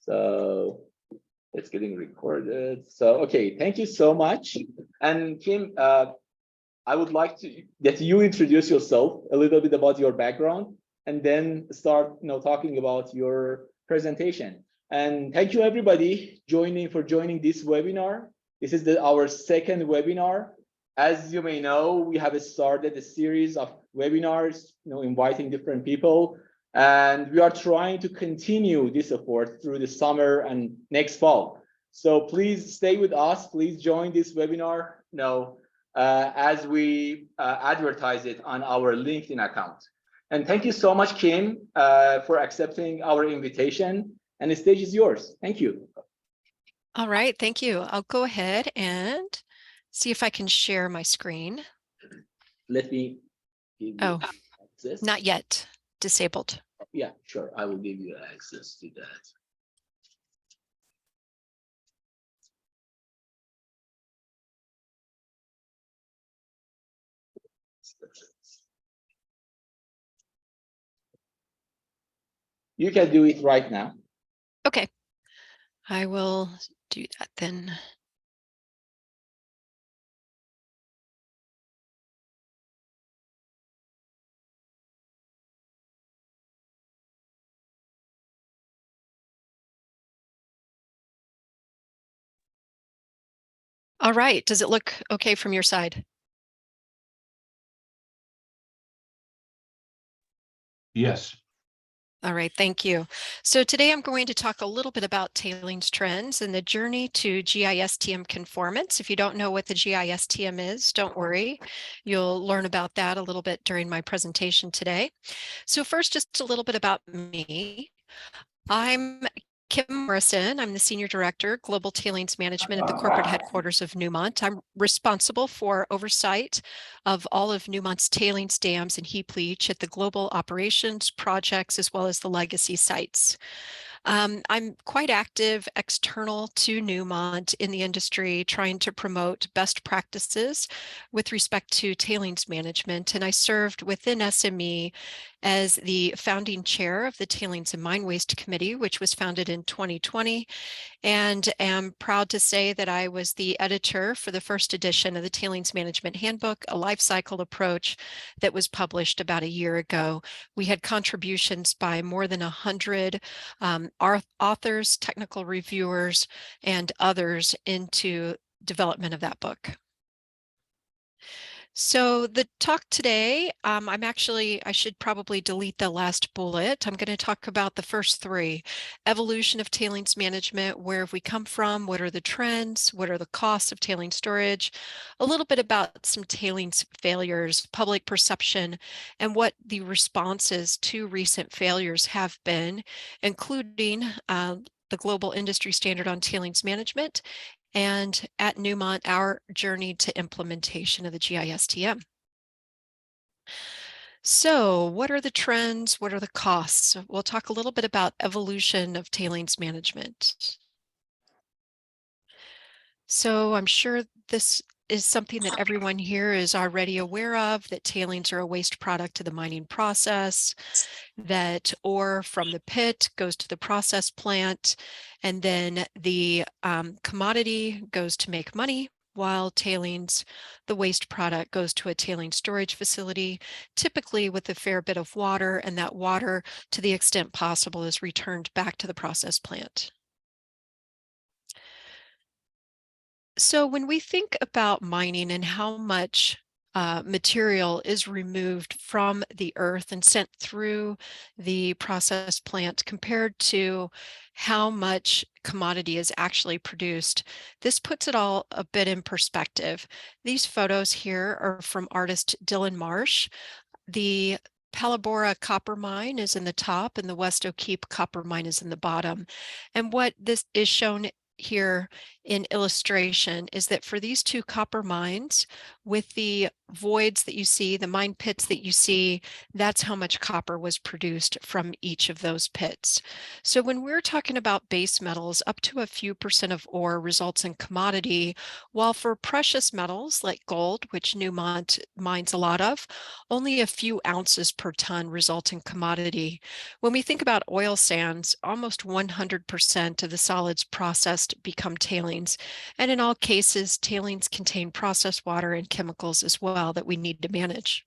So it's getting recorded. So, okay, thank you so much. And Kim, I would like to that you introduce yourself a little bit about your background and then start, talking about your presentation. And thank you everybody joining this webinar. This is our second webinar. As you may know, we have started a series of webinars, inviting different people, and we are trying to continue this effort through the summer and next fall. So please stay with us. Please join this webinar. As we advertise it on our LinkedIn account. And thank you so much, Kim, for accepting our invitation. And the stage is yours. Thank you. All right, thank you. I'll go ahead and see if I can share my screen. Let me give you access. Not yet. Disabled. Yeah, sure. I will give you access to that. You can do it right now. Okay, I will do that then. All right, does it look okay from your side? Yes. All right, thank you. So today I'm going to talk a little bit about tailings trends and the journey to GISTM conformance. If you don't know what the GISTM is, don't worry. You'll learn about that a little bit during my presentation today. So first, just a little bit about me. I'm Kim Morrison. I'm the Senior Director, Global Tailings Management at the corporate headquarters of Newmont. I'm responsible for oversight of all of Newmont's tailings, dams, and heap leach at the global operations, projects, as well as the legacy sites. I'm quite active external to Newmont in the industry, trying to promote best practices with respect to tailings management. And I served within SME as the founding chair of the Tailings and Mine Waste Committee, which was founded in 2020, and am proud to say that I was the editor for the first edition of the Tailings Management Handbook, a life cycle approach that was published about a year ago. We had contributions by more than 100 authors, technical reviewers, and others into development of that book. So the talk today, I should probably delete the last bullet. I'm going to talk about the first three: evolution of tailings management, where have we come from, what are the trends, what are the costs of tailings storage, a little bit about some tailings failures, public perception, and what the responses to recent failures have been, including the global industry standard on tailings management, and at Newmont, our journey to implementation of the GISTM. So what are the trends? What are the costs? We'll talk a little bit about evolution of tailings management. So I'm sure this is something that everyone here is already aware of, that tailings are a waste product of the mining process, that ore from the pit goes to the process plant, and then the commodity goes to make money, while tailings, the waste product, goes to a tailings storage facility, typically with a fair bit of water, and that water, to the extent possible, is returned back to the process plant. So when we think about mining and how much material is removed from the earth and sent through the process plant compared to how much commodity is actually produced, this puts it all a bit in perspective. These photos here are from artist Dylan Marsh. The Palabora copper mine is in the top and the West O'Keepe copper mine is in the bottom. And what this is shown here in illustration is that for these two copper mines, With the voids that you see, the mine pits that you see, that's how much copper was produced from each of those pits. So when we're talking about base metals, up to a few percent of ore results in commodity, while for precious metals like gold, which Newmont mines a lot of, only a few ounces per ton result in commodity. When we think about oil sands, almost 100% of the solids processed become tailings. And in all cases, tailings contain processed water and chemicals as well that we need to manage.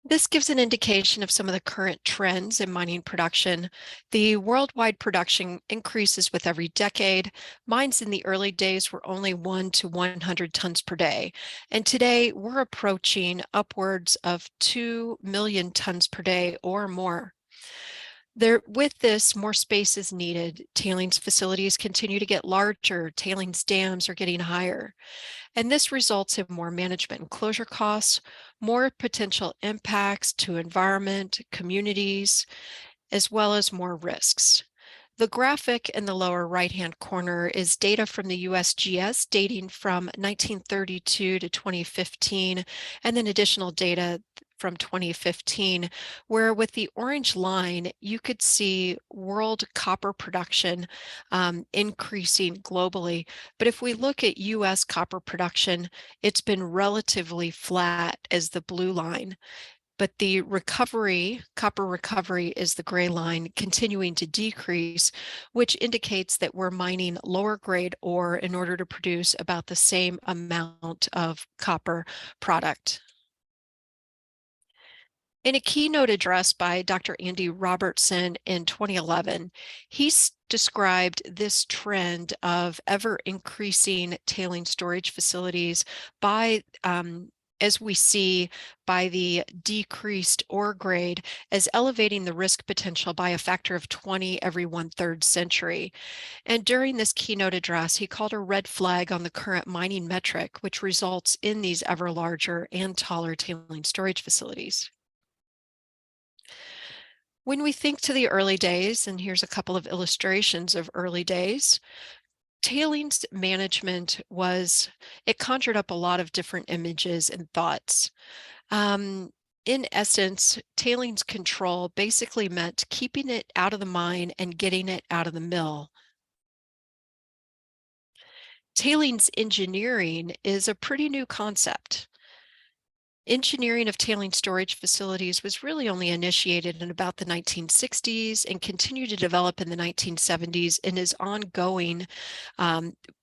This gives an indication of some of the current trends in mining production. The worldwide production increases with every decade. Mines in the early days were only 1 to 100 tons per day. And today we're approaching upwards of 2 million tons per day or more. With this, more space is needed. Tailings facilities continue to get larger. Tailings dams are getting higher. And this results in more management and closure costs, more potential impacts to environment, communities, as well as more risks. The graphic in the lower right-hand corner is data from the USGS dating from 1932 to 2015, and then additional data from 2015, where with the orange line, you could see world copper production increasing globally. But if we look at US copper production, it's been relatively flat as the blue line. But the recovery, copper recovery is the gray line, continuing to decrease, which indicates that we're mining lower grade ore in order to produce about the same amount of copper product. In a keynote address by Dr. Andy Robertson in 2011, he described this trend of ever increasing tailing storage facilities by as we see by the decreased ore grade as elevating the risk potential by a factor of 20 every 1/3 century. And during this keynote address, he called a red flag on the current mining metric, which results in these ever larger and taller tailing storage facilities. When we think to the early days, and here's a couple of illustrations of early days, tailings management it conjured up a lot of different images and thoughts. In essence, tailings control basically meant keeping it out of the mine and getting it out of the mill. Tailings engineering is a pretty new concept. Engineering of tailing storage facilities was really only initiated in about the 1960s and continued to develop in the 1970s and is ongoing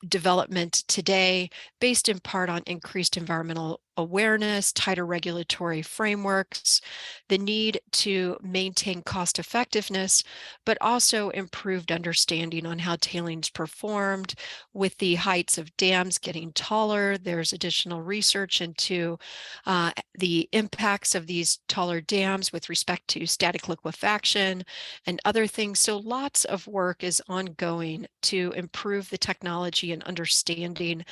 development today based in part on increased environmental awareness, tighter regulatory frameworks, the need to maintain cost effectiveness, but also improved understanding on how tailings performed. With the heights of dams getting taller, there's additional research into the impacts of these taller dams with respect to static liquefaction and other things. So lots of work is ongoing to improve the technology and understanding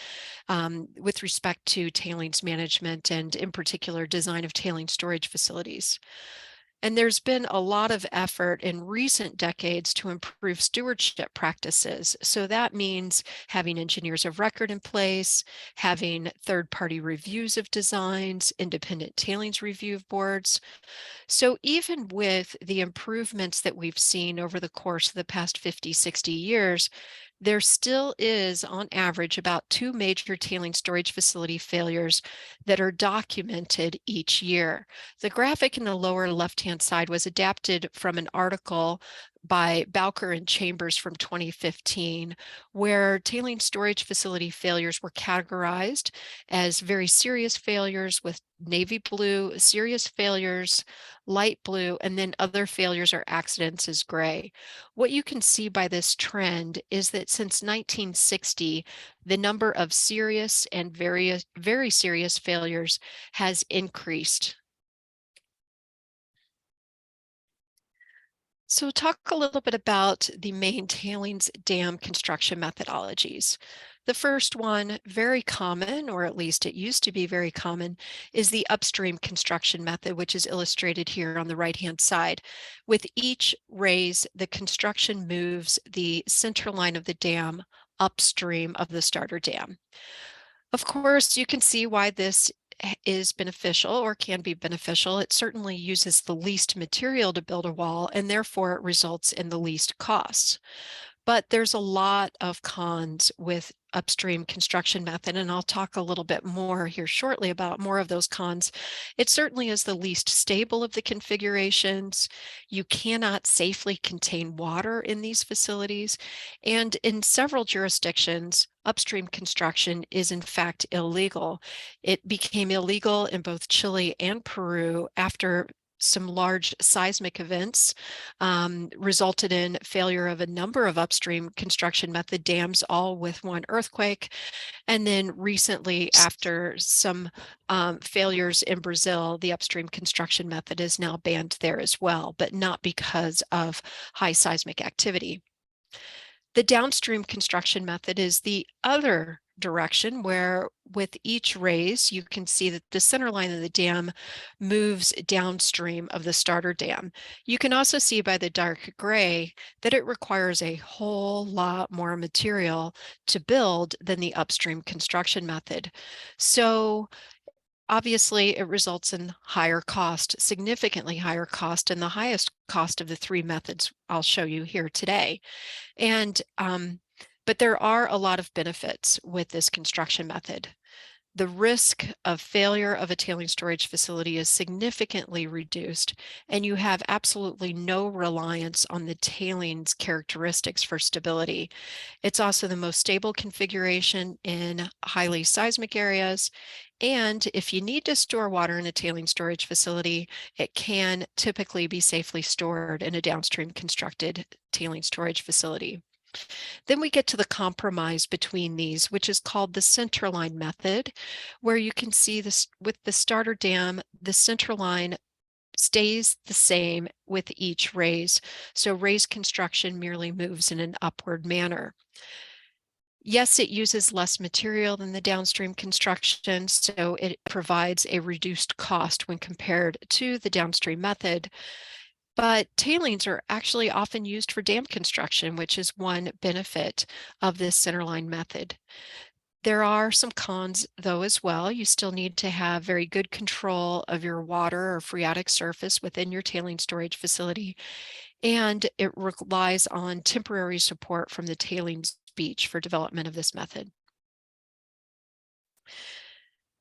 with respect to tailings management and in particular design of tailing storage facilities. And there's been a lot of effort in recent decades to improve stewardship practices. So that means having engineers of record in place, having third-party reviews of designs, independent tailings review boards. So even with the improvements that we've seen over the course of the past 50, 60 years, there still is, on average, about 2 major tailing storage facility failures that are documented each year. The graphic in the lower left-hand side was adapted from an article by Bowker and Chambers from 2015, where tailing storage facility failures were categorized as very serious failures with navy blue, serious failures, light blue, and then other failures or accidents is gray. What you can see by this trend is that since 1960, the number of serious and very serious failures has increased. So talk a little bit about the main tailings dam construction methodologies. The first one, very common, or at least it used to be very common, is the upstream construction method, which is illustrated here on the right-hand side. With each raise, the construction moves the center line of the dam upstream of the starter dam. Of course, you can see why this is beneficial or can be beneficial. It certainly uses the least material to build a wall, and therefore it results in the least costs. But there's a lot of cons with upstream construction method, and I'll talk a little bit more here shortly about more of those cons. It certainly is the least stable of the configurations. You cannot safely contain water in these facilities, and in several jurisdictions, upstream construction is in fact illegal. It became illegal in both Chile and Peru after some large seismic events resulted in failure of a number of upstream construction method dams, all with one earthquake. And then recently, after some failures in Brazil, the upstream construction method is now banned there as well, but not because of high seismic activity. The downstream construction method is the other direction, where with each raise, you can see that the center line of the dam moves downstream of the starter dam. You can also see by the dark gray that it requires a whole lot more material to build than the upstream construction method. So obviously, it results in higher cost, significantly higher cost, and the highest cost of the three methods I'll show you here today. And but there are a lot of benefits with this construction method. The risk of failure of a tailings storage facility is significantly reduced, and you have absolutely no reliance on the tailings characteristics for stability. It's also the most stable configuration in highly seismic areas. And if you need to store water in a tailings storage facility, it can typically be safely stored in a downstream constructed tailings storage facility. Then we get to the compromise between these, which is called the centerline method, where you can see this with the starter dam, the centerline stays the same with each raise. So raise construction merely moves in an upward manner. Yes, it uses less material than the downstream construction, so it provides a reduced cost when compared to the downstream method. But tailings are actually often used for dam construction, which is one benefit of this centerline method. There are some cons, though, as well. You still need to have very good control of your water or phreatic surface within your tailings storage facility, and it relies on temporary support from the tailings beach for development of this method.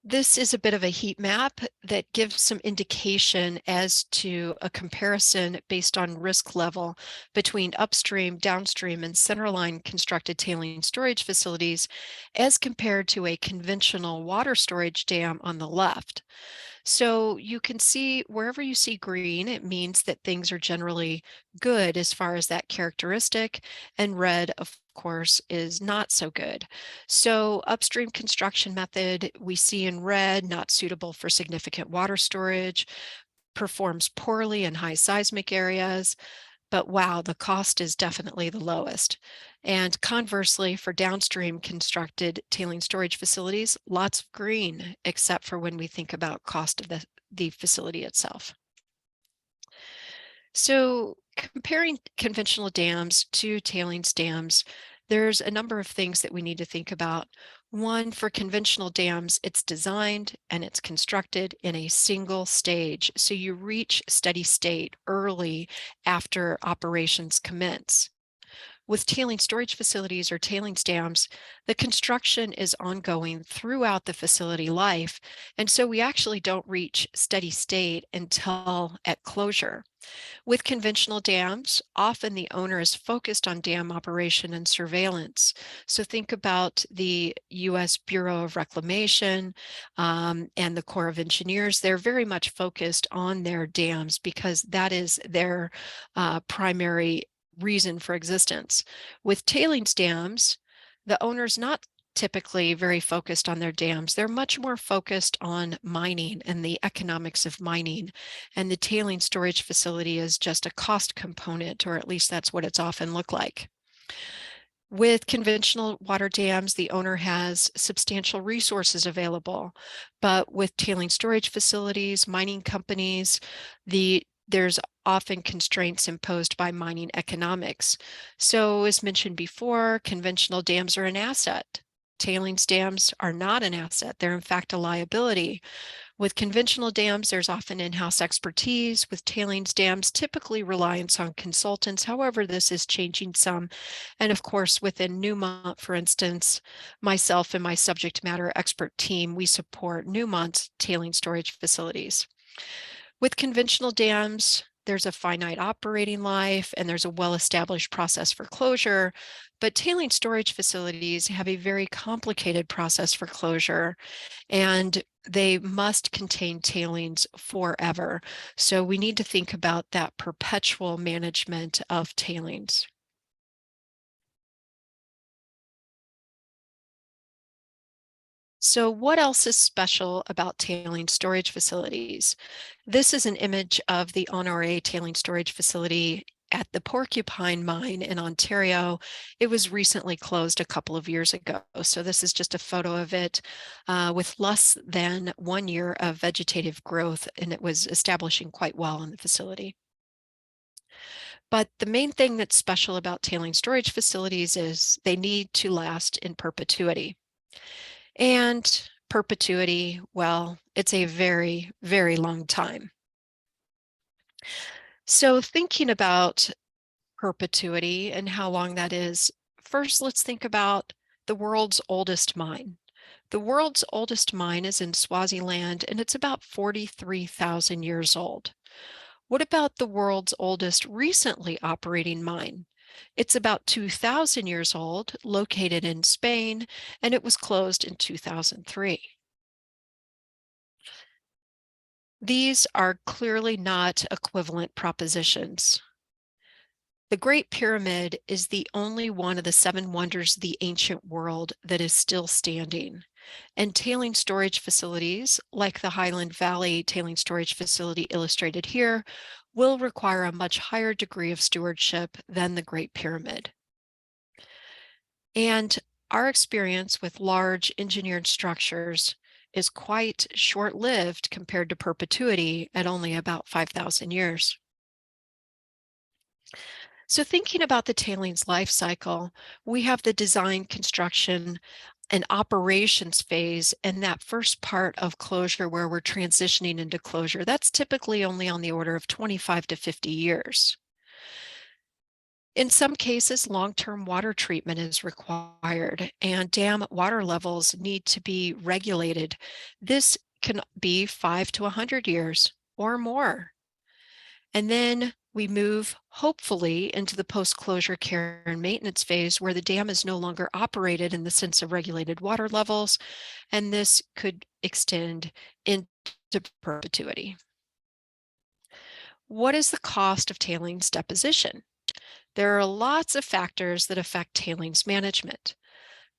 This is a bit of a heat map that gives some indication as to a comparison based on risk level between upstream, downstream, and centerline constructed tailings storage facilities as compared to a conventional water storage dam on the left. So you can see wherever you see green, it means that things are generally good as far as that characteristic, and red, of course, is not so good. So upstream construction method we see in red, not suitable for significant water storage, performs poorly in high seismic areas, but wow, the cost is definitely the lowest. And conversely, for downstream constructed tailings storage facilities, lots of green, except for when we think about cost of the facility itself. So comparing conventional dams to tailings dams, there's a number of things that we need to think about. One, for conventional dams, it's designed and it's constructed in a single stage. So you reach steady state early after operations commence. With tailings storage facilities or tailings dams, the construction is ongoing throughout the facility life, and so we actually don't reach steady state until at closure. With conventional dams, often the owner is focused on dam operation and surveillance. So think about the U.S. Bureau of Reclamation and the Corps of Engineers. They're very much focused on their dams because that is their primary reason for existence. With tailings dams, the owner's not typically very focused on their dams. They're much more focused on mining and the economics of mining. And the tailings storage facility is just a cost component, or at least that's what it's often looked like. With conventional water dams, the owner has substantial resources available, but with tailings storage facilities, mining companies, there's often constraints imposed by mining economics. So as mentioned before, conventional dams are an asset. Tailings dams are not an asset. They're in fact a liability. With conventional dams, there's often in-house expertise. With tailings dams, typically reliance on consultants. However, this is changing some. And of course, within Newmont, for instance, myself and my subject matter expert team, we support Newmont's tailings storage facilities. With conventional dams, there's a finite operating life and there's a well-established process for closure, but tailings storage facilities have a very complicated process for closure, and they must contain tailings forever. So we need to think about that perpetual management of tailings. So what else is special about tailings storage facilities? This is an image of the UNR tailings storage facility at the Porcupine mine in Ontario. It was recently closed a couple of years ago. So this is just a photo of it with less than 1 year of vegetative growth, and it was establishing quite well in the facility. But the main thing that's special about tailings storage facilities is they need to last in perpetuity. And perpetuity, well, it's a very, very long time. So thinking about perpetuity and how long that is, first let's think about the world's oldest mine. The world's oldest mine is in Swaziland, and it's about 43,000 years old. What about the world's oldest recently operating mine? It's about 2,000 years old, located in Spain, and it was closed in 2003. These are clearly not equivalent propositions. The Great Pyramid is the only one of the 7 wonders of the ancient world that is still standing. And tailing storage facilities, like the Highland Valley Tailing Storage Facility illustrated here, will require a much higher degree of stewardship than the Great Pyramid. And our experience with large engineered structures is quite short-lived compared to perpetuity at only about 5,000 years. So thinking about the tailings life cycle, we have the design, construction, and operations phase, and that first part of closure where we're transitioning into closure. That's typically only on the order of 25 to 50 years. In some cases, long-term water treatment is required and dam water levels need to be regulated. This can be 5 to 100 years or more. And then we move, hopefully, into the post-closure care and maintenance phase where the dam is no longer operated in the sense of regulated water levels, and this could extend into perpetuity. What is the cost of tailings deposition? There are lots of factors that affect tailings management.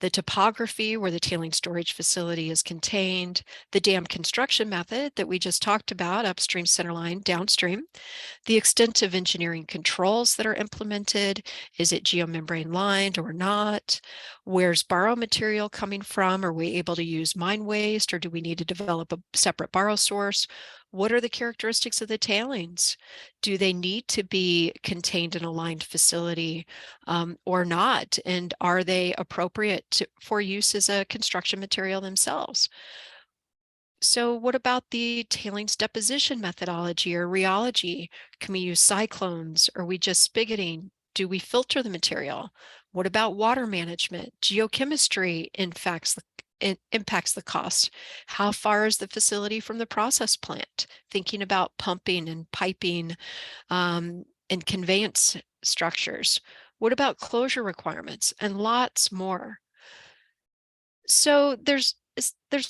The topography where the tailings storage facility is contained, the dam construction method that we just talked about, upstream, centerline, downstream, the extent of engineering controls that are implemented, is it geomembrane lined or not? Where's borrow material coming from? Are we able to use mine waste, or do we need to develop a separate borrow source? What are the characteristics of the tailings? Do they need to be contained in a lined facility or not? And are they appropriate for use as a construction material themselves? So what about the tailings deposition methodology or rheology? Can we use cyclones? Are we just spigoting? Do we filter the material? What about water management? Geochemistry impacts the cost. How far is the facility from the process plant? Thinking about pumping and piping and conveyance structures. What about closure requirements? And lots more. So there's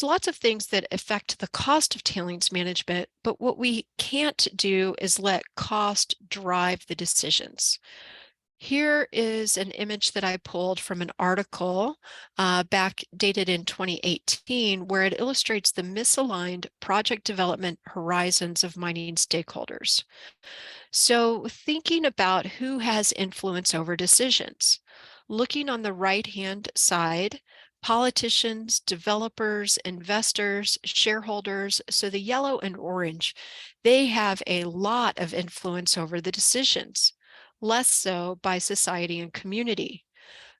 lots of things that affect the cost of tailings management, but what we can't do is let cost drive the decisions. Here is an image that I pulled from an article back dated in 2018, where it illustrates the misaligned project development horizons of mining stakeholders. So thinking about who has influence over decisions, looking on the right-hand side, politicians, developers, investors, shareholders, so the yellow and orange, they have a lot of influence over the decisions, less so by society and community.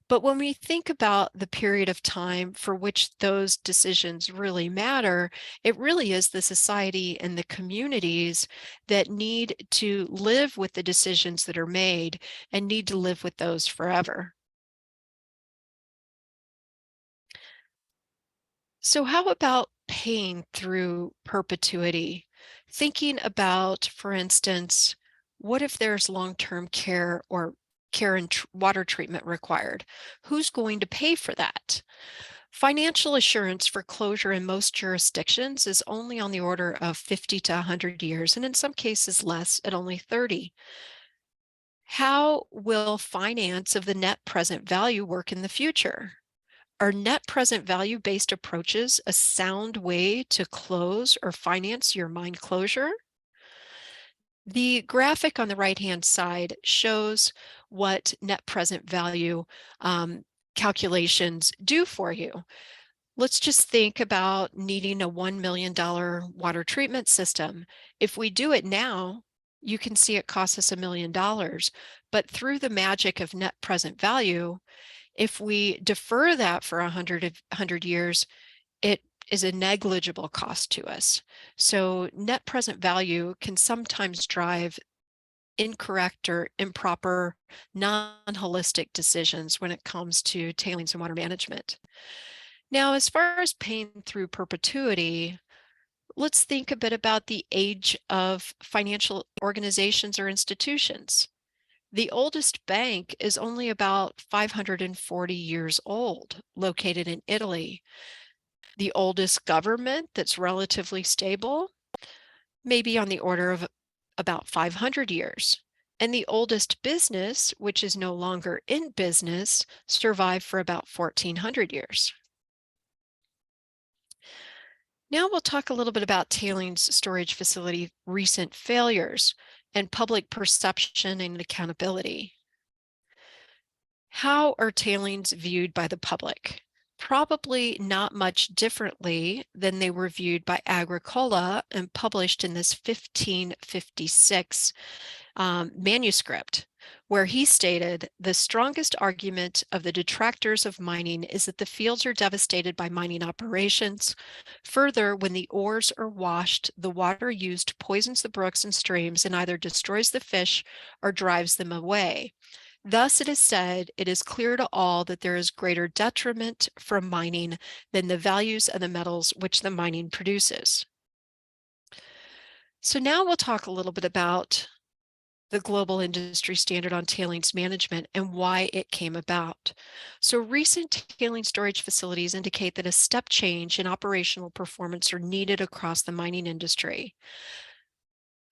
But when we think about the period of time for which those decisions really matter, it really is the society and the communities that need to live with the decisions that are made and need to live with those forever. So how about paying through perpetuity? Thinking about, for instance, what if there's long-term care or care and water treatment required? Who's going to pay for that? Financial assurance for closure in most jurisdictions is only on the order of 50 to 100 years, and in some cases less at only 30. How will finance of the net present value work in the future? Are net present value based approaches a sound way to close or finance your mine closure? The graphic on the right-hand side shows what net present value calculations do for you. Let's just think about needing a $1 million water treatment system. If we do it now, you can see it costs us $1 million, but through the magic of net present value, if we defer that for 100 years, it is a negligible cost to us. So net present value can sometimes drive incorrect or improper, non-holistic decisions when it comes to tailings and water management. Now, as far as paying through perpetuity, let's think a bit about the age of financial organizations or institutions. The oldest bank is only about 540 years old, located in Italy. The oldest government that's relatively stable, maybe on the order of about 500 years. And the oldest business, which is no longer in business, survived for about 1400 years. Now we'll talk a little bit about tailings storage facility recent failures and public perception and accountability. How are tailings viewed by the public? Probably not much differently than they were viewed by Agricola and published in this 1556 manuscript, where he stated, "The strongest argument of the detractors of mining is that the fields are devastated by mining operations. Further, when the ores are washed, the water used poisons the brooks and streams and either destroys the fish or drives them away. Thus, it is said, it is clear to all that there is greater detriment from mining than the values of the metals which the mining produces." So now we'll talk a little bit about the global industry standard on tailings management and why it came about. So recent tailings storage facilities indicate that a step change in operational performance are needed across the mining industry.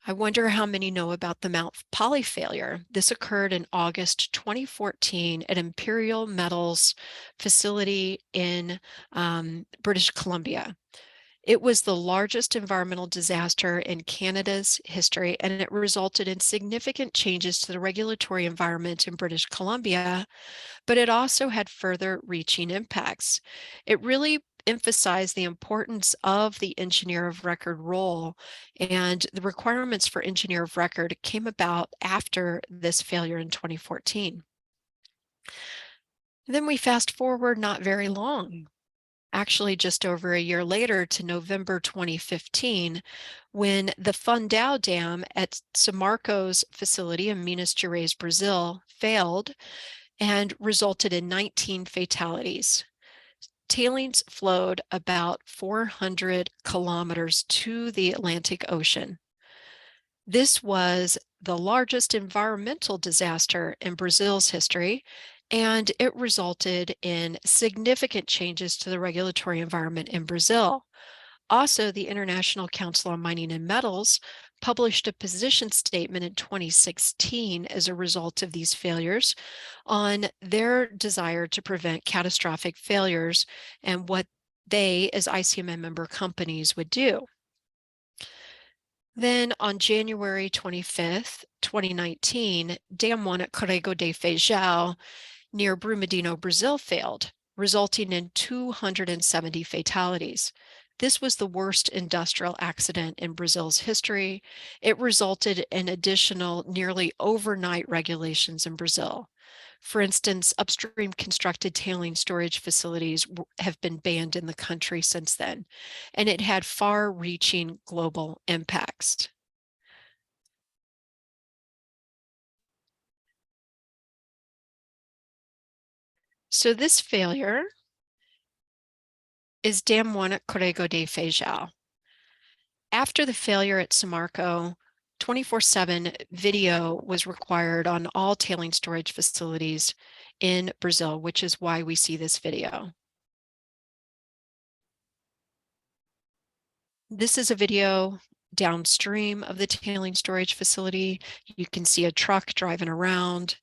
I wonder how many know about the Mount Poly failure. This occurred in August 2014 at Imperial Metals facility in British Columbia. It was the largest environmental disaster in Canada's history, and it resulted in significant changes to the regulatory environment in British Columbia, but it also had further reaching impacts. It really emphasized the importance of the engineer of record role, and the requirements for engineer of record came about after this failure in 2014. Then we fast forward not very long, actually just over a year later to November 2015, when the Fundão Dam at Samarco's facility in Minas Gerais, Brazil, failed and resulted in 19 fatalities. Tailings flowed about 400 kilometers to the Atlantic Ocean. This was the largest environmental disaster in Brazil's history, and it resulted in significant changes to the regulatory environment in Brazil. Also, the International Council on Mining and Metals published a position statement in 2016 as a result of these failures on their desire to prevent catastrophic failures and what they, as ICMM member companies, would do. Then on January 25th, 2019, Dam 1 at Corrego de Feijão near Brumadinho, Brazil failed, resulting in 270 fatalities. This was the worst industrial accident in Brazil's history. It resulted in additional nearly overnight regulations in Brazil. For instance, upstream constructed tailing storage facilities have been banned in the country since then, and it had far-reaching global impacts. So this failure is Dam 1 at Corrego de Feijão. After the failure at Samarco, 24/7 video was required on all tailing storage facilities in Brazil, which is why we see this video. This is a video downstream of the tailing storage facility. You can see a truck driving around,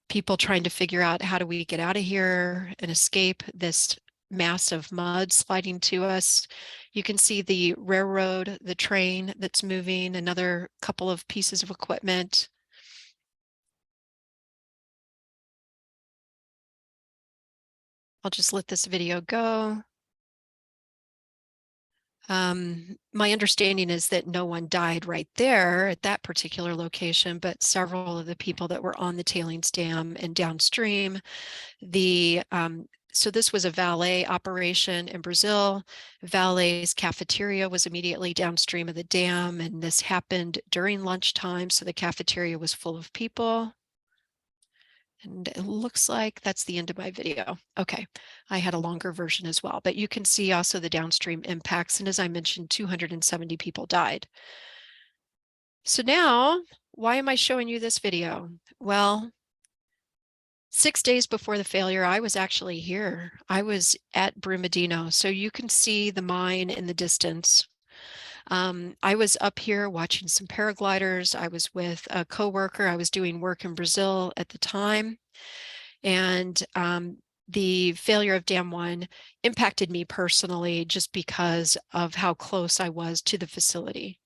people trying to figure out how do we get out of here and escape this mass of mud sliding to us. You can see the railroad, the train that's moving, another couple of pieces of equipment. I'll just let this video go. My understanding is that no one died right there at that particular location, but several of the people that were on the tailings dam and downstream, so this was a valet operation in Brazil. Valet's cafeteria was immediately downstream of the dam, and this happened during lunchtime, so the cafeteria was full of people. And it looks like that's the end of my video. Okay, I had a longer version as well, but you can see also the downstream impacts. And as I mentioned, 270 people died. So now, why am I showing you this video? Well, 6 days before the failure, I was actually here. I was at Brumadinho, so you can see the mine in the distance. I was up here watching some paragliders. I was with a coworker. I was doing work in Brazil at the time. And the failure of Dam 1 impacted me personally just because of how close I was to the facility.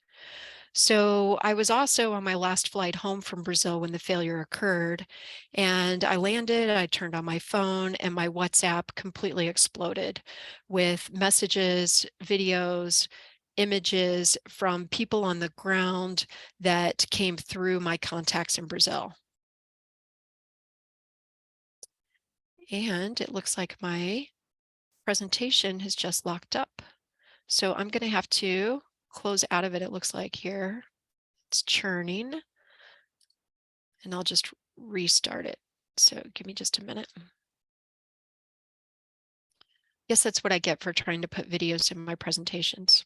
So I was also on my last flight home from Brazil when the failure occurred, and I landed, I turned on my phone, and my WhatsApp completely exploded with messages, videos, images from people on the ground that came through my contacts in Brazil. And it looks like my presentation has just locked up. So I'm going to have to close out of it, it looks like here. It's churning. And I'll just restart it. So give me just a minute. Guess that's what I get for trying to put videos in my presentations.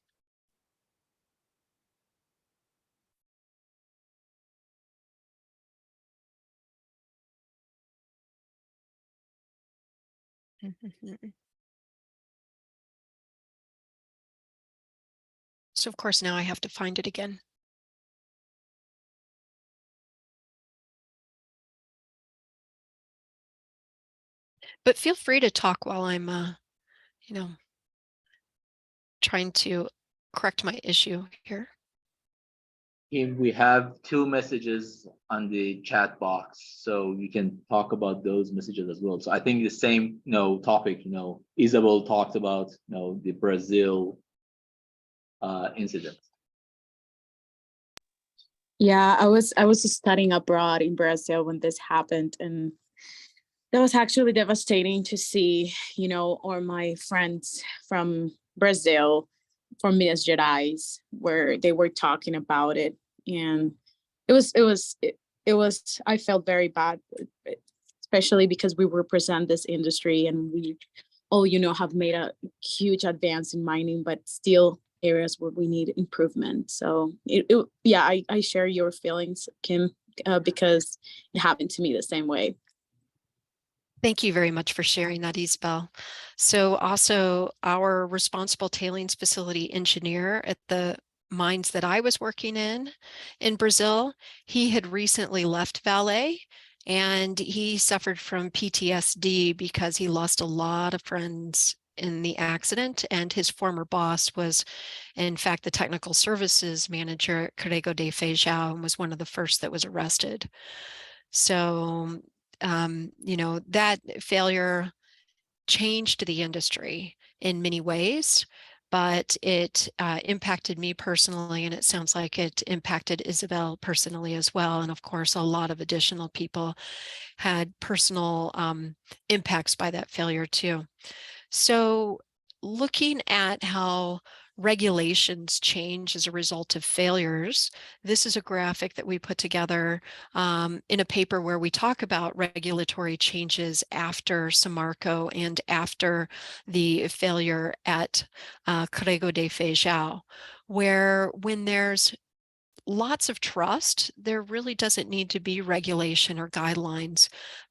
So of course now I have to find it again. But feel free to talk while I'm, trying to correct my issue here. We have 2 messages on the chat box, so you can talk about those messages as well. So I think the same, topic, Isabel talked about, the Brazil incident. Yeah, I was studying abroad in Brazil when this happened, and that was actually devastating to see, or my friends from Brazil, from Minas Gerais, where they were talking about it, and it was I felt very bad, especially because we represent this industry and we all have made a huge advance in mining, but still areas where we need improvement. So yeah, I share your feelings, Kim, because it happened to me the same way. Thank you very much for sharing that, Isabel. So also our responsible tailings facility engineer at the mines that I was working in Brazil, he had recently left Vale and he suffered from PTSD because he lost a lot of friends in the accident, and his former boss was in fact the technical services manager at Corrego de Feijão and was one of the first that was arrested. So that failure changed the industry in many ways, but it impacted me personally, and it sounds like it impacted Isabel personally as well. And of course, a lot of additional people had personal impacts by that failure too. So looking at how regulations change as a result of failures, this is a graphic that we put together in a paper where we talk about regulatory changes after Samarco and after the failure at Corrego de Feijão, where when there's lots of trust, there really doesn't need to be regulation or guidelines.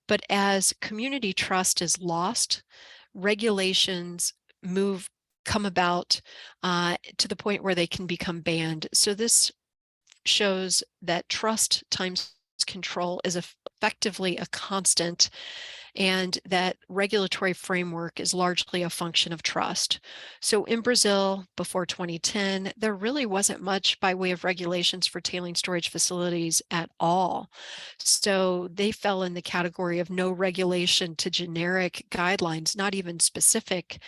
But as community trust is lost, regulations come about to the point where they can become banned. So this shows that trust times control is effectively a constant, and that regulatory framework is largely a function of trust. So in Brazil, before 2010, there really wasn't much by way of regulations for tailing storage facilities at all. So they fell in the category of no regulation to generic guidelines, not even specific.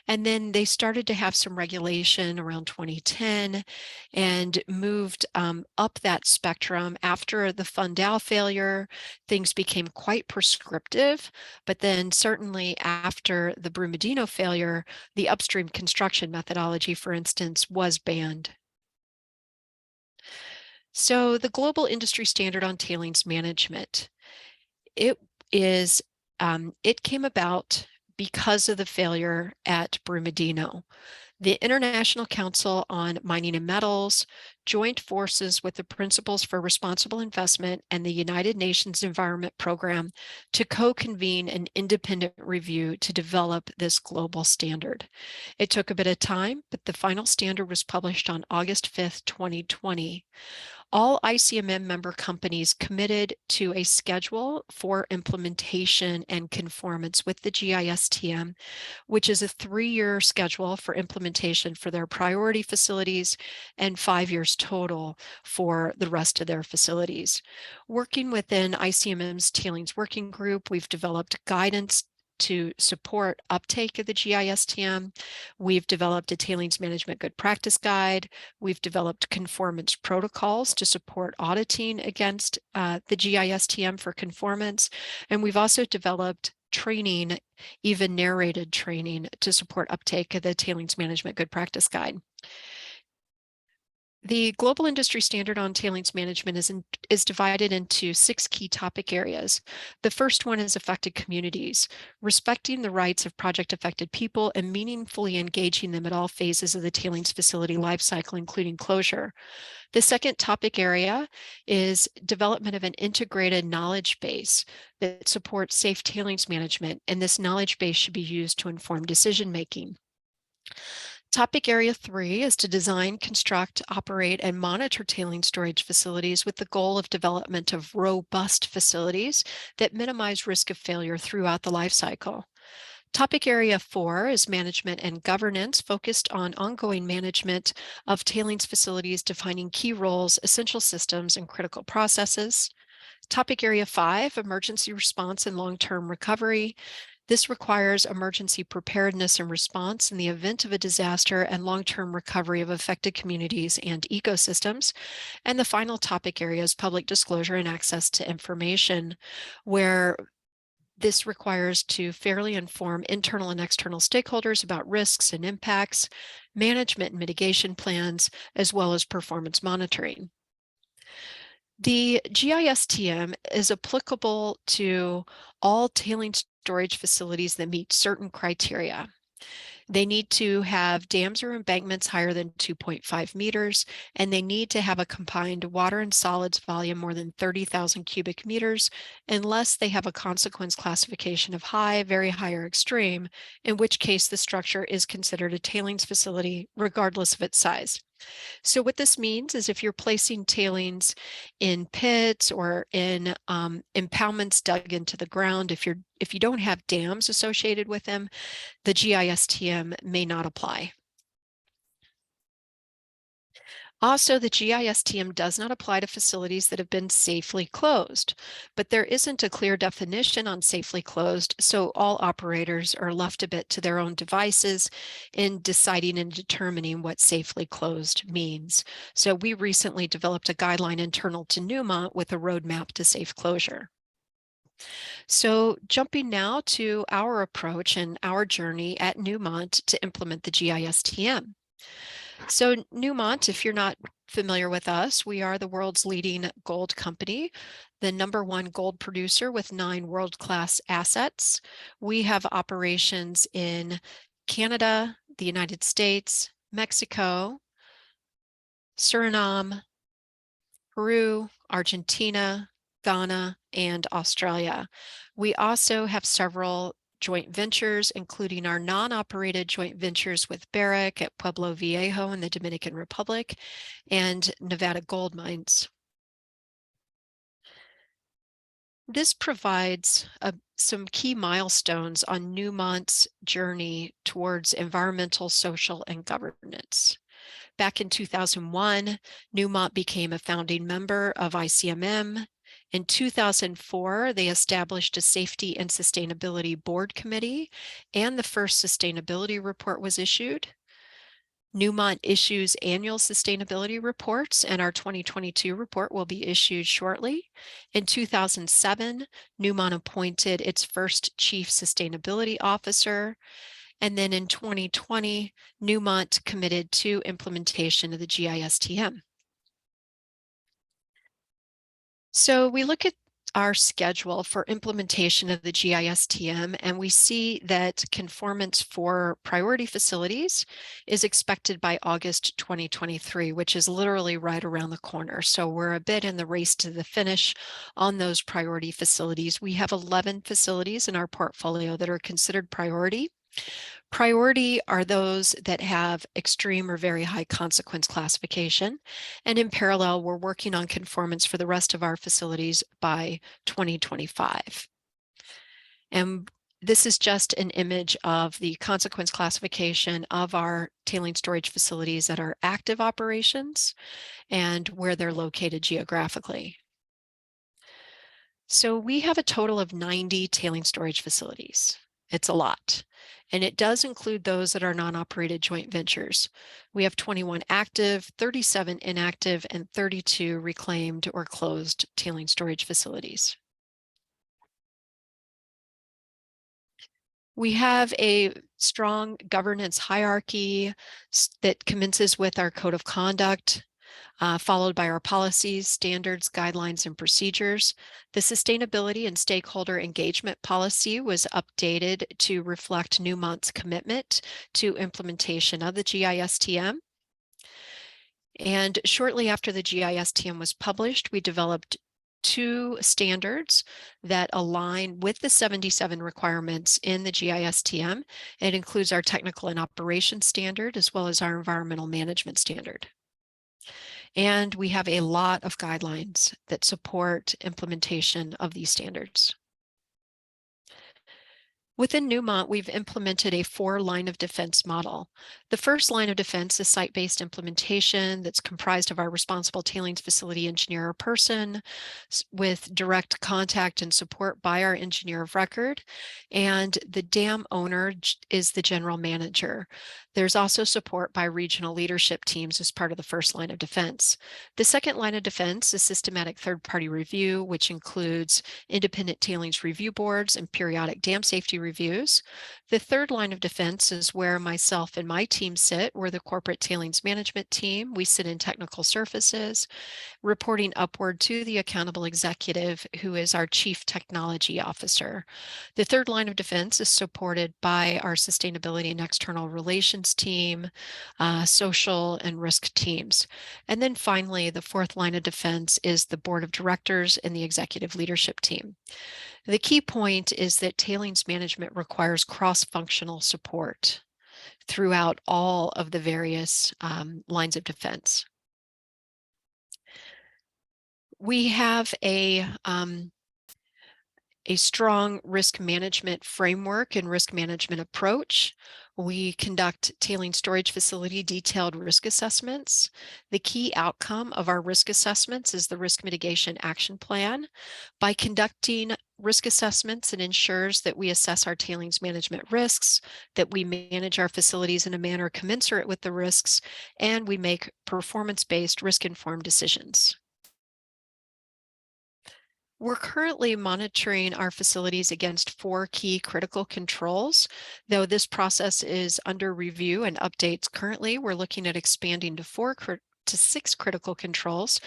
And then they started to have some regulation around 2010 and moved up that spectrum. After the Fundão failure, things became quite prescriptive, but then certainly after the Brumadinho failure, the upstream construction methodology, for instance, was banned. So the global industry standard on tailings management, it came about because of the failure at Brumadinho. The International Council on Mining and Metals joined forces with the Principles for Responsible Investment and the United Nations Environment Program to co-convene an independent review to develop this global standard. It took a bit of time, but the final standard was published on August 5th, 2020. All ICMM member companies committed to a schedule for implementation and conformance with the GISTM, which is a 3-year schedule for implementation for their priority facilities and 5 years total for the rest of their facilities. Working within ICMM's Tailings Working Group, we've developed guidance to support uptake of the GISTM. We've developed a tailings management good practice guide. We've developed conformance protocols to support auditing against the GISTM for conformance. And we've also developed training, even narrated training, to support uptake of the tailings management good practice guide. The global industry standard on tailings management is divided into 6 key topic areas. The first one is affected communities, respecting the rights of project affected people and meaningfully engaging them at all phases of the tailings facility lifecycle, including closure. The second topic area is development of an integrated knowledge base that supports safe tailings management, and this knowledge base should be used to inform decision making. Topic area 3 is to design, construct, operate, and monitor tailings storage facilities with the goal of development of robust facilities that minimize risk of failure throughout the life cycle. Topic area 4 is management and governance, focused on ongoing management of tailings facilities, defining key roles, essential systems, and critical processes. Topic area 5, emergency response and long-term recovery. This requires emergency preparedness and response in the event of a disaster and long-term recovery of affected communities and ecosystems. And the final topic area is public disclosure and access to information, where this requires to fairly inform internal and external stakeholders about risks and impacts, management and mitigation plans, as well as performance monitoring. The GISTM is applicable to all tailings storage facilities that meet certain criteria. They need to have dams or embankments higher than 2.5 meters, and they need to have a combined water and solids volume more than 30,000 cubic meters, unless they have a consequence classification of high, very high, or extreme, in which case the structure is considered a tailings facility regardless of its size. So what this means is if you're placing tailings in pits or in impoundments dug into the ground, if you don't have dams associated with them, the GISTM may not apply. Also, the GISTM does not apply to facilities that have been safely closed, but there isn't a clear definition on safely closed, so all operators are left a bit to their own devices in deciding and determining what safely closed means. So we recently developed a guideline internal to Newmont with a roadmap to safe closure. So jumping now to our approach and our journey at Newmont to implement the GISTM. So Newmont, if you're not familiar with us, we are the world's leading gold company, the #1 gold producer with 9 world-class assets. We have operations in Canada, the United States, Mexico, Suriname, Peru, Argentina, Ghana, and Australia. We also have several joint ventures, including our non-operated joint ventures with Barrick at Pueblo Viejo in the Dominican Republic and Nevada Gold Mines. This provides some key milestones on Newmont's journey towards environmental, social, and governance. Back in 2001, Newmont became a founding member of ICMM. In 2004, they established a Safety and Sustainability Board Committee, and the first sustainability report was issued. Newmont issues annual sustainability reports, and our 2022 report will be issued shortly. In 2007, Newmont appointed its first Chief Sustainability Officer. And then in 2020, Newmont committed to implementation of the GISTM. So we look at our schedule for implementation of the GISTM, and we see that conformance for priority facilities is expected by August 2023, which is literally right around the corner. So we're a bit in the race to the finish on those priority facilities. We have 11 facilities in our portfolio that are considered priority. Priority are those that have extreme or very high consequence classification. And in parallel, we're working on conformance for the rest of our facilities by 2025. And this is just an image of the consequence classification of our tailing storage facilities that are active operations and where they're located geographically. So we have a total of 90 tailing storage facilities. It's a lot. And it does include those that are non-operated joint ventures. We have 21 active, 37 inactive, and 32 reclaimed or closed tailing storage facilities. We have a strong governance hierarchy that commences with our code of conduct, followed by our policies, standards, guidelines, and procedures. The sustainability and stakeholder engagement policy was updated to reflect Newmont's commitment to implementation of the GISTM. And shortly after the GISTM was published, we developed 2 standards that align with the 77 requirements in the GISTM. It includes our technical and operations standard, as well as our environmental management standard. And we have a lot of guidelines that support implementation of these standards. Within Newmont, we've implemented a 4-line of defense model. The first line of defense is site-based implementation that's comprised of our responsible tailings facility engineer or person with direct contact and support by our engineer of record, and the dam owner is the general manager. There's also support by regional leadership teams as part of the first line of defense. The second line of defense is systematic third-party review, which includes independent tailings review boards and periodic dam safety reviews. The third line of defense is where myself and my team sit. We're the corporate tailings management team. We sit in technical services, reporting upward to the accountable executive, who is our chief technology officer. The third line of defense is supported by our sustainability and external relations team, social and risk teams. And then finally, the fourth line of defense is the board of directors and the executive leadership team. The key point is that tailings management requires cross-functional support throughout all of the various lines of defense. We have a strong risk management framework and risk management approach. We conduct tailing storage facility detailed risk assessments. The key outcome of our risk assessments is the risk mitigation action plan. By conducting risk assessments, it ensures that we assess our tailings management risks, that we manage our facilities in a manner commensurate with the risks, and we make performance-based risk-informed decisions. We're currently monitoring our facilities against 4 key critical controls. Though this process is under review and updates currently, we're looking at expanding to 6 critical controls.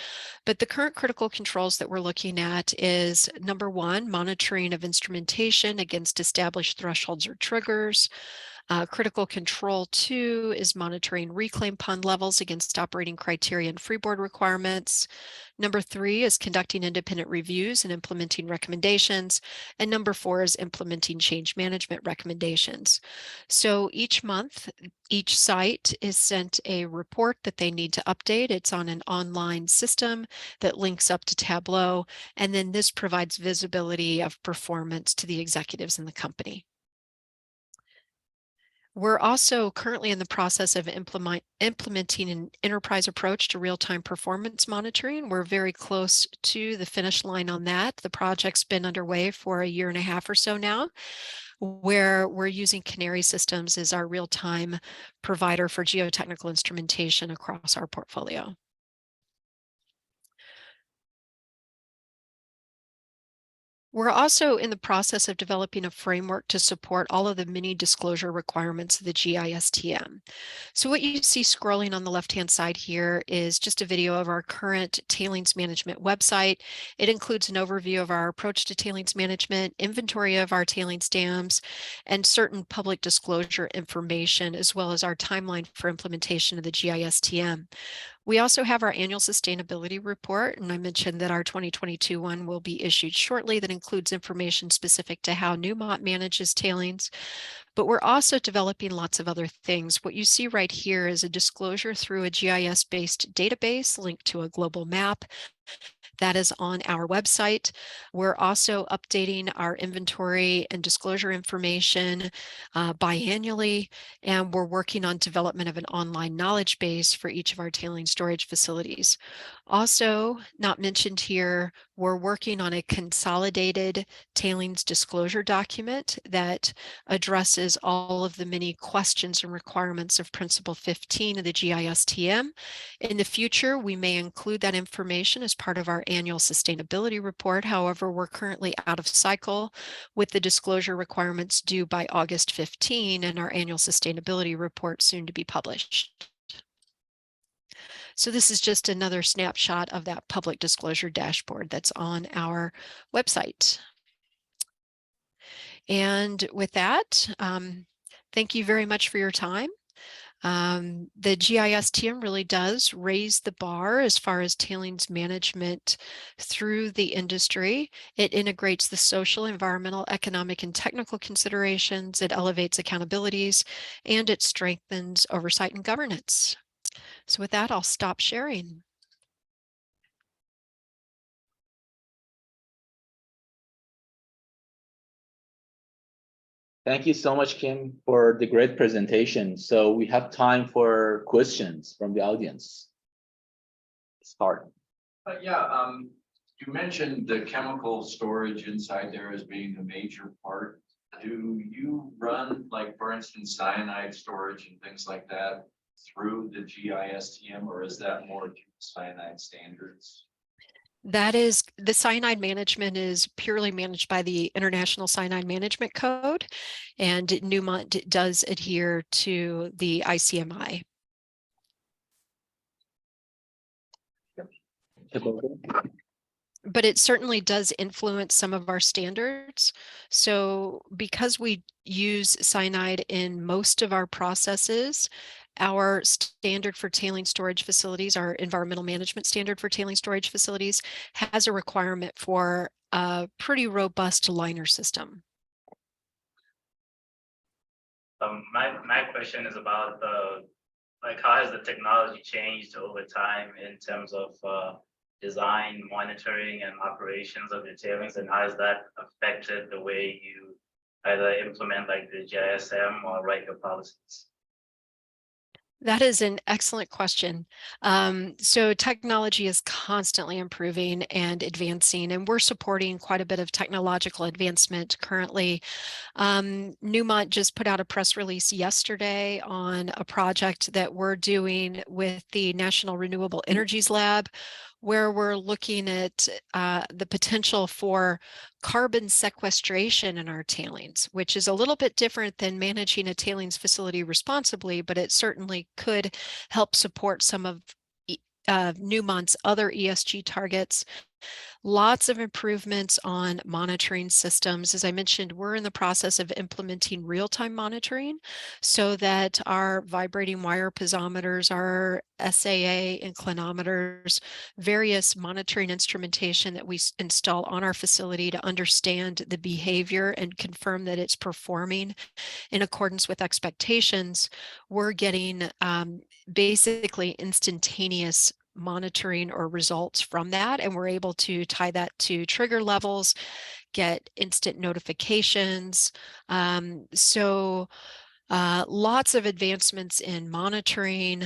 But the current critical controls that we're looking at is number 1, monitoring of instrumentation against established thresholds or triggers. Critical control 2 is monitoring reclaim pond levels against operating criteria and freeboard requirements. Number 3 is conducting independent reviews and implementing recommendations. And number 4 is implementing change management recommendations. So each month, each site is sent a report that they need to update. It's on an online system that links up to Tableau. And then this provides visibility of performance to the executives in the company. We're also currently in the process of implementing an enterprise approach to real-time performance monitoring. We're very close to the finish line on that. The project's been underway for a year and a half or so now, where we're using Canary Systems as our real-time provider for geotechnical instrumentation across our portfolio. We're also in the process of developing a framework to support all of the many disclosure requirements of the GISTM. So what you see scrolling on the left-hand side here is just a video of our current tailings management website. It includes an overview of our approach to tailings management, inventory of our tailings dams, and certain public disclosure information, as well as our timeline for implementation of the GISTM. We also have our annual sustainability report, and I mentioned that our 2022 one will be issued shortly. That includes information specific to how Newmont manages tailings, but we're also developing lots of other things. What you see right here is a disclosure through a GIS-based database linked to a global map. That is on our website. We're also updating our inventory and disclosure information biannually, and we're working on development of an online knowledge base for each of our tailing storage facilities. Also, not mentioned here, we're working on a consolidated tailings disclosure document that addresses all of the many questions and requirements of Principle 15 of the GISTM. In the future, we may include that information as part of our annual sustainability report. However, we're currently out of cycle with the disclosure requirements due by August 15 and our annual sustainability report soon to be published. So this is just another snapshot of that public disclosure dashboard that's on our website. And with that, thank you very much for your time. The GISTM really does raise the bar as far as tailings management through the industry. It integrates the social, environmental, economic, and technical considerations. It elevates accountabilities, and it strengthens oversight and governance. So with that, I'll stop sharing. Thank you so much, Kim, for the great presentation. So we have time for questions from the audience. Start. You mentioned the chemical storage inside there as being a major part. Do you run, like, for instance, cyanide storage and things like that through the GISTM, or is that more cyanide standards? That is, the cyanide management is purely managed by the International Cyanide Management Code, and Newmont does adhere to the ICMI. But it certainly does influence some of our standards. So because we use cyanide in most of our processes, our standard for tailing storage facilities, our environmental management standard for tailing storage facilities, has a requirement for a pretty robust liner system. My question is about how has the technology changed over time in terms of design, monitoring, and operations of your tailings, and how has that affected the way you either implement like the GISM or write your policies? That is an excellent question. So technology is constantly improving and advancing, and we're supporting quite a bit of technological advancement currently. Newmont just put out a press release yesterday on a project that we're doing with the National Renewable Energies Lab, where we're looking at the potential for carbon sequestration in our tailings, which is a little bit different than managing a tailings facility responsibly, but it certainly could help support some of Newmont's other ESG targets. Lots of improvements on monitoring systems. As I mentioned, we're in the process of implementing real-time monitoring so that our vibrating wire piezometers, our SAA inclinometers, various monitoring instrumentation that we install on our facility to understand the behavior and confirm that it's performing in accordance with expectations. We're getting basically instantaneous monitoring or results from that, and we're able to tie that to trigger levels, get instant notifications. Lots of advancements in monitoring.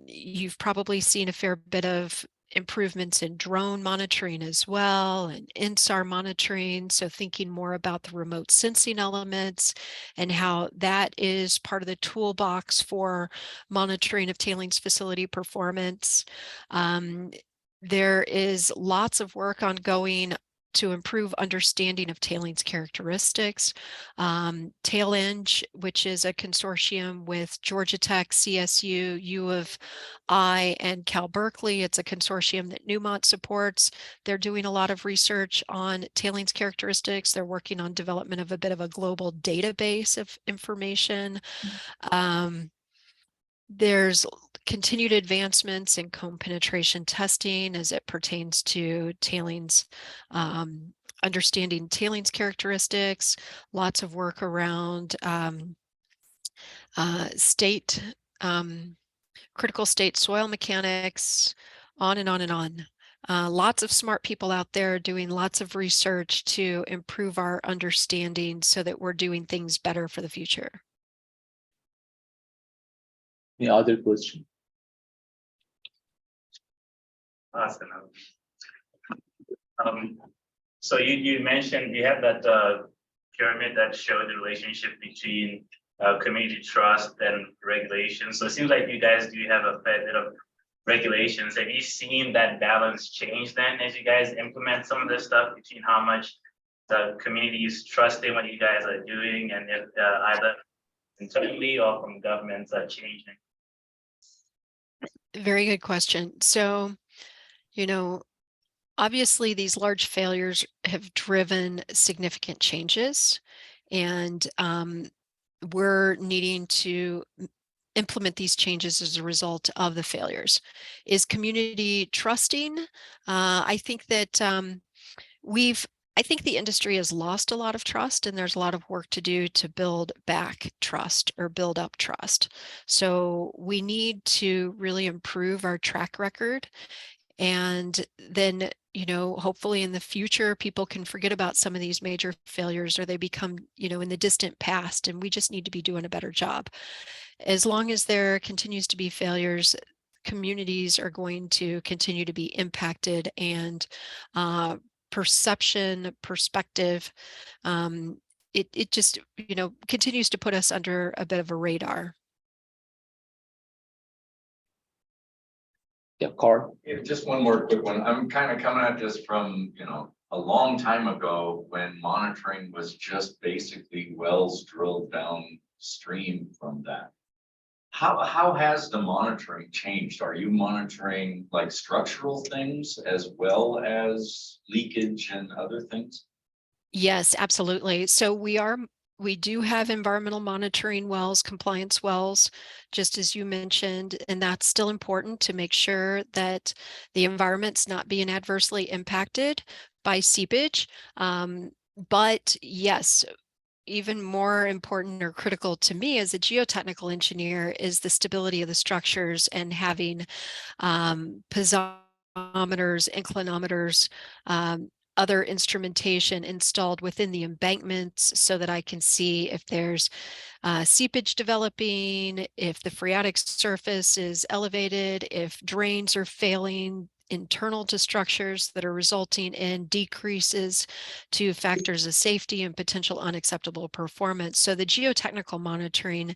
You've probably seen a fair bit of improvements in drone monitoring as well, and INSAR monitoring. So thinking more about the remote sensing elements and how that is part of the toolbox for monitoring of tailings facility performance. There is lots of work ongoing to improve understanding of tailings characteristics. TailEng, which is a consortium with Georgia Tech, CSU, U of I, and Cal Berkeley. It's a consortium that Newmont supports. They're doing a lot of research on tailings characteristics. They're working on development of a bit of a global database of information. There's continued advancements in cone penetration testing as it pertains to tailings, understanding tailings characteristics, lots of work around critical state soil mechanics, on and on and on. Lots of smart people out there doing lots of research to improve our understanding so that we're doing things better for the future. Any other question? Awesome. So you mentioned you have that pyramid that showed the relationship between community trust and regulation. So it seems like you guys do have a fair bit of regulations. Have you seen that balance change then as you guys implement some of this stuff between how much the community is trusting what you guys are doing, and if either internally or from governments are changing? Very good question. So, obviously these large failures have driven significant changes, and we're needing to implement these changes as a result of the failures. Is community trusting? I think that I think the industry has lost a lot of trust, and there's a lot of work to do to build back trust or build up trust. So we need to really improve our track record, and then, hopefully in the future, people can forget about some of these major failures, or they become, in the distant past, and we just need to be doing a better job. As long as there continues to be failures, communities are going to continue to be impacted, and perspective, it just, continues to put us under a bit of a radar. Yeah, Carl. Yeah, just one more quick one. I'm kind of coming at this from, a long time ago when monitoring was just basically wells drilled downstream from that. How has the monitoring changed? Are you monitoring like structural things as well as leakage and other things? Yes, absolutely. So we do have environmental monitoring wells, compliance wells, just as you mentioned, and that's still important to make sure that the environment's not being adversely impacted by seepage. But yes, even more important or critical to me as a geotechnical engineer is the stability of the structures, and having piezometers, inclinometers, other instrumentation installed within the embankments so that I can see if there's seepage developing, if the phreatic surface is elevated, if drains are failing internal to structures that are resulting in decreases to factors of safety and potential unacceptable performance. So the geotechnical monitoring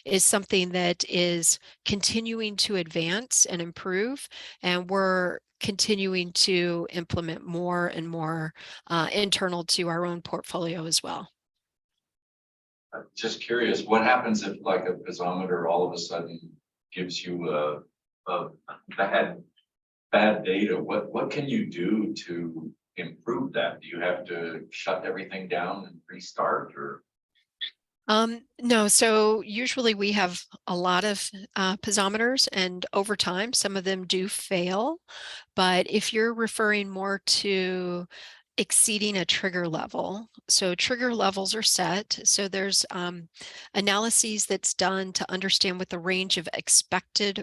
is something that is continuing to advance and improve, and we're continuing to implement more and more internal to our own portfolio as well. I'm just curious, what happens if like a piezometer all of a sudden gives you a bad data? What can you do to improve that? Do you have to shut everything down and restart, or? No, so usually we have a lot of piezometers, and over time some of them do fail. But if you're referring more to exceeding a trigger level, so trigger levels are set. So there's analyses that's done to understand what the range of expected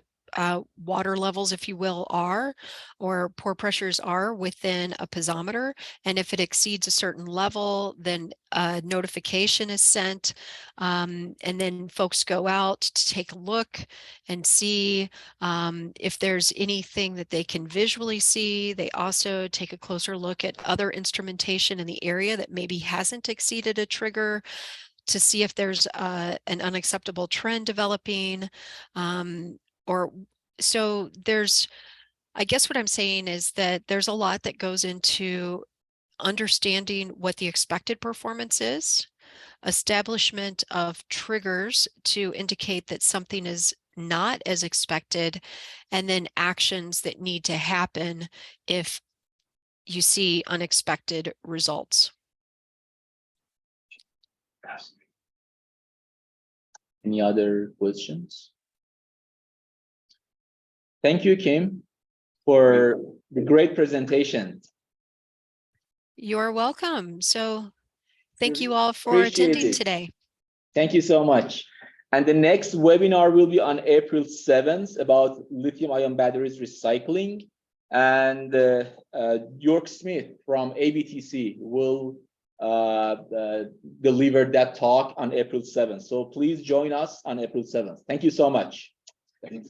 water levels, if you will, are, or pore pressures are within a piezometer. And if it exceeds a certain level, then a notification is sent. And then folks go out to take a look and see if there's anything that they can visually see. They also take a closer look at other instrumentation in the area that maybe hasn't exceeded a trigger to see if there's an unacceptable trend developing. So there's, I guess what I'm saying is that there's a lot that goes into understanding what the expected performance is, establishment of triggers to indicate that something is not as expected, and then actions that need to happen if you see unexpected results. Any other questions? Thank you, Kim, for the great presentation. You're welcome. So thank you all for Appreciate attending it. today. Thank you so much. And the next webinar will be on April 7th about lithium-ion batteries recycling. And York Smith from ABTC will deliver that talk on April 7th. So please join us on April 7th. Thank you so much. Thank you.